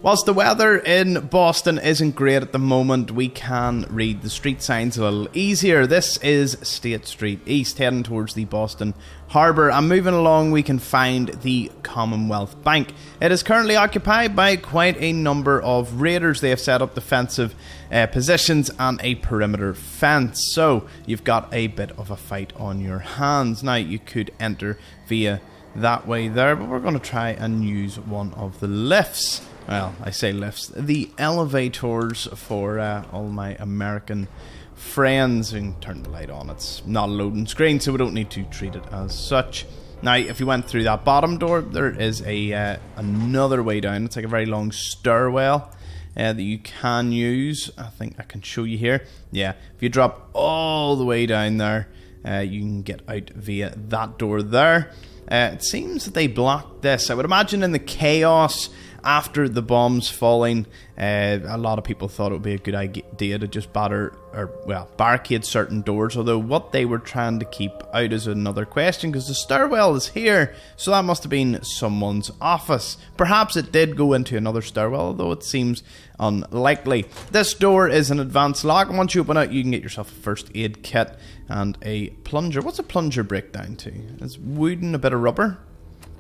Whilst the weather in Boston isn't great at the moment, we can read the street signs a little easier. This is State Street East, heading towards the Boston Harbour, and moving along we can find the Commonwealth Bank. It is currently occupied by quite a number of raiders. They have set up defensive positions and a perimeter fence, so you've got a bit of a fight on your hands. Now, you could enter via that way there, but we're going to try and use one of the lifts. Well, I say lifts, the elevators for all my American friends. We can turn the light on. It's not a loading screen, so we don't need to treat it as such. Now, if you went through that bottom door, there is another way down. It's like a very long stairwell that you can use. I think I can show you here. Yeah, if you drop all the way down there, you can get out via that door there. It seems that they blocked this. I would imagine in the chaos after the bombs falling, a lot of people thought it would be a good idea to just barricade certain doors, although what they were trying to keep out is another question, because the stairwell is here, so that must have been someone's office. Perhaps it did go into another stairwell, although it seems unlikely. This door is an advanced lock, and once you open it, you can get yourself a first aid kit and a plunger. What's a plunger break down to? It's wood and a bit of rubber.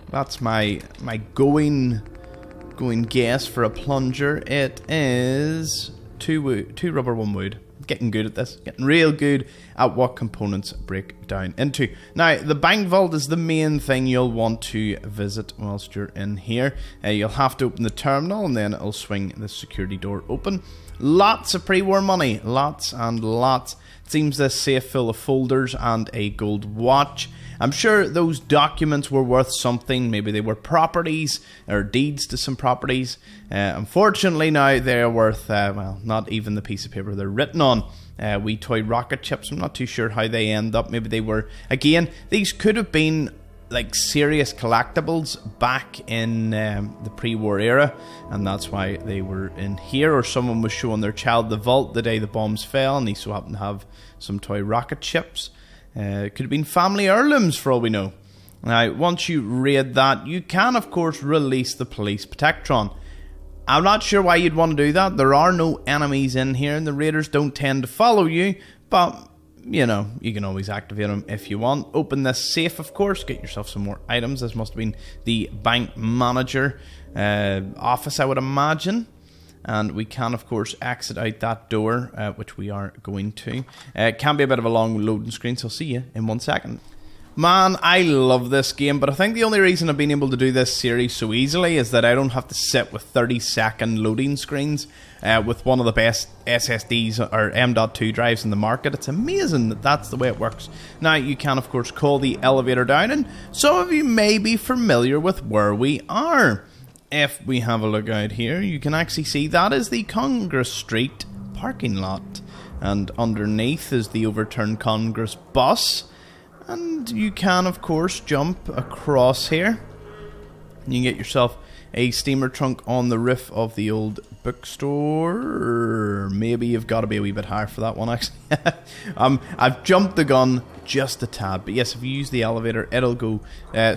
That's my going guess for a plunger. It is two rubber, one wood. Getting good at this. Getting real good at what components break down into. Now, the bank vault is the main thing you'll want to visit whilst you're in here. You'll have to open the terminal, and then it'll swing the security door open. Lots of pre-war money. Lots and lots. It seems this safe full of folders and a gold watch. I'm sure those documents were worth something. Maybe they were properties or deeds to some properties. Unfortunately, now they're worth, not even the piece of paper they're written on. Wee toy rocket ships. I'm not too sure how they end up. Maybe they were, again, these could have been like serious collectibles back in the pre-war era, and that's why they were in here. Or someone was showing their child the vault the day the bombs fell, and he so happened to have some toy rocket ships. It could have been family heirlooms for all we know. Now, once you raid that, you can of course release the police protectron. I'm not sure why you'd want to do that. There are no enemies in here, and the raiders don't tend to follow you, but you know, you can always activate them if you want. Open this safe, of course, get yourself some more items. This must have been the bank manager office, I would imagine. And we can, of course, exit out that door, which we are going to. It can be a bit of a long loading screen, so I'll see you in 1 second. Man, I love this game, but I think the only reason I've been able to do this series so easily is that I don't have to sit with 30-second loading screens with one of the best SSDs or M.2 drives in the market. It's amazing that that's the way it works. Now, you can, of course, call the elevator down, and some of you may be familiar with where we are. If we have a look out here, you can actually see that is the Congress Street parking lot. And underneath is the overturned Congress bus. And you can, of course, jump across here. You can get yourself a steamer trunk on the roof of the old bookstore. Maybe you've got to be a wee bit higher for that one, actually. I've jumped the gun just a tad. But yes, if you use the elevator, it'll go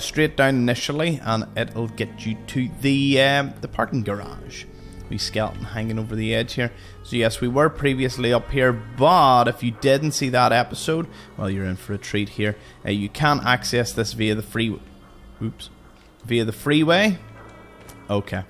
straight down initially, and it'll get you to the parking garage. We skeleton hanging over the edge here. So yes, we were previously up here, but if you didn't see that episode, well, you're in for a treat here. You can access this via the freeway. Okay.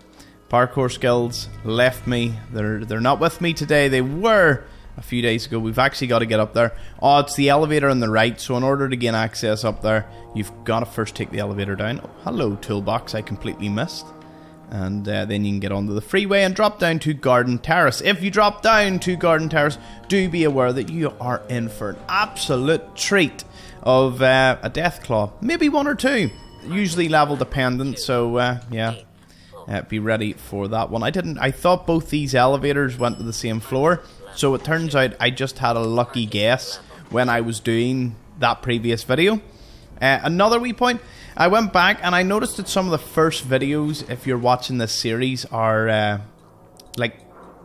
Parkour skills left me. They're not with me today. They were a few days ago. We've actually got to get up there. Oh, it's the elevator on the right. So in order to gain access up there, you've got to first take the elevator down. Oh, hello, toolbox. I completely missed. And then you can get onto the freeway and drop down to Garden Terrace. If you drop down to Garden Terrace, do be aware that you are in for an absolute treat of a death claw. Maybe one or two. Usually level dependent, so yeah. Be ready for that one. I thought both these elevators went to the same floor, so it turns out I just had a lucky guess when I was doing that previous video. Another wee point, I went back and I noticed that some of the first videos, if you're watching this series, are like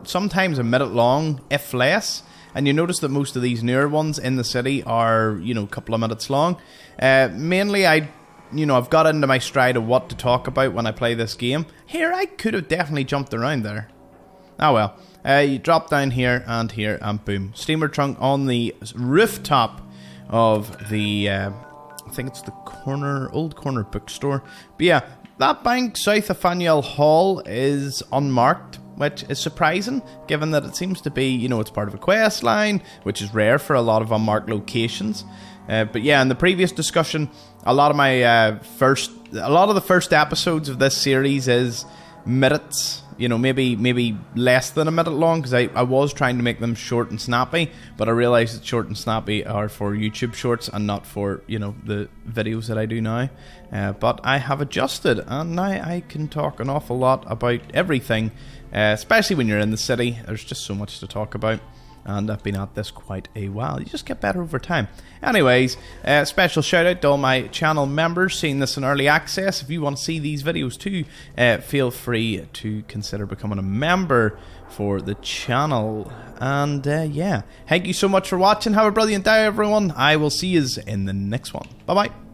sometimes a minute long, if less. And you notice that most of these newer ones in the city are, you know, a couple of minutes long. Mainly I I've got into my stride of what to talk about when I play this game. Here, I could have definitely jumped around there. Oh well. You drop down here, and boom. Steamer trunk on the rooftop of the, I think it's the old corner bookstore. But yeah, that bank south of Faneuil Hall is unmarked, which is surprising, given that it seems to be, it's part of a quest line, which is rare for a lot of unmarked locations. But yeah, in the previous discussion, a lot of the first episodes of this series is minutes, maybe less than a minute long, because I was trying to make them short and snappy, but I realised that short and snappy are for YouTube shorts and not for, the videos that I do now. But I have adjusted, and now I can talk an awful lot about everything, especially when you're in the city. There's just so much to talk about. And I've been at this quite a while. You just get better over time. Anyways, special shout out to all my channel members seeing this in early access. If you want to see these videos too, feel free to consider becoming a member for the channel. And yeah, thank you so much for watching. Have a brilliant day, everyone. I will see you in the next one. Bye bye.